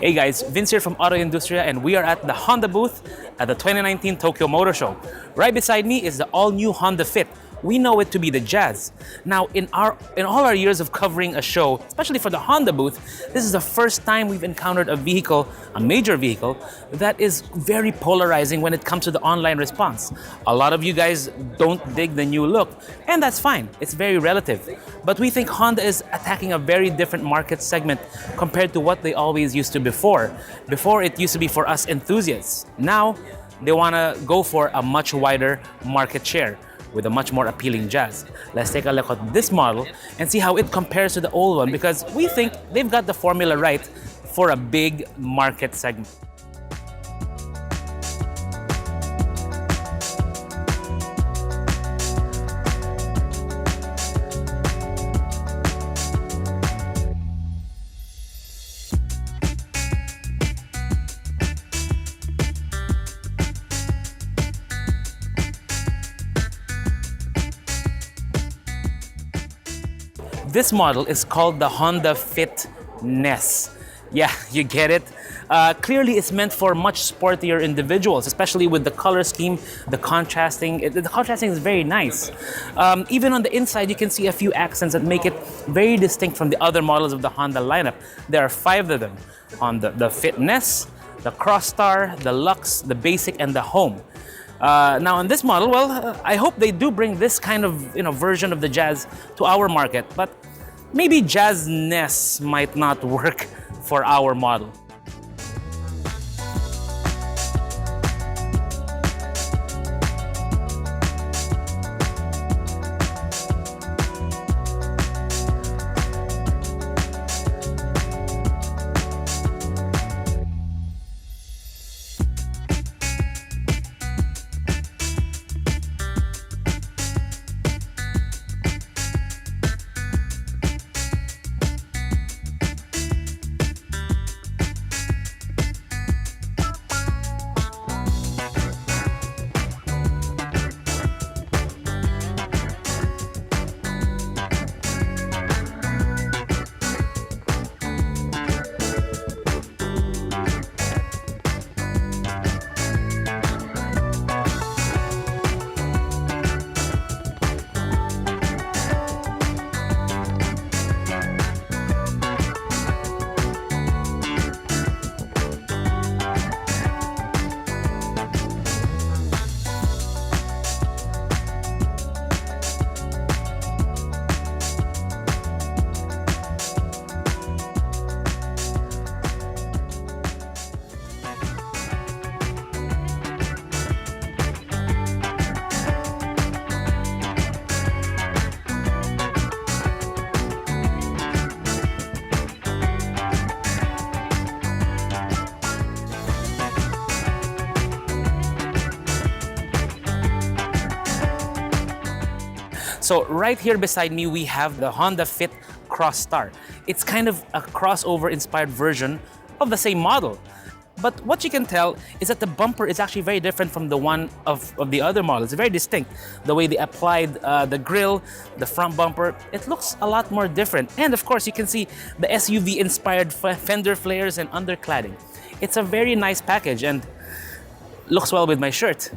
Hey guys, Vince here from AutoIndustriya, and we are at the Honda booth at the 2019 Tokyo Motor Show. Right beside me is the all-new Honda Fit. We know it to be the Jazz. Now, in all our years of covering a show, especially for the Honda booth, this is the first time we've encountered a vehicle, a major vehicle, that is very polarizing when it comes to the online response. A lot of you guys don't dig the new look, and that's fine. It's very relative. But we think Honda is attacking a very different market segment compared to what they always used to before. Before, it used to be for us enthusiasts. Now, they want to go for a much wider market share with a much more appealing Jazz. Let's take a look at this model and see how it compares to the old one, because we think they've got the formula right for a big market segment. This model is called the Honda Fit NES. Yeah, you get it. Clearly, it's meant for much sportier individuals, especially with the color scheme, the contrasting. The contrasting is very nice. Even on the inside, you can see a few accents that make it very distinct from the other models of the Honda lineup. There are 5 of them on the Fit NES, the Crossstar, the Lux, the Basic, and the Home. Now on this model, well, I hope they do bring this kind of version of the Jazz to our market, but maybe Jazz NES might not work for our model. So right here beside me, we have the Honda Fit Crossstar. It's kind of a crossover-inspired version of the same model. But what you can tell is that the bumper is actually very different from the one of the other models. It's very distinct. The way they applied the grille, the front bumper, it looks a lot more different. And of course, you can see the SUV-inspired fender flares and undercladding. It's a very nice package and looks well with my shirt.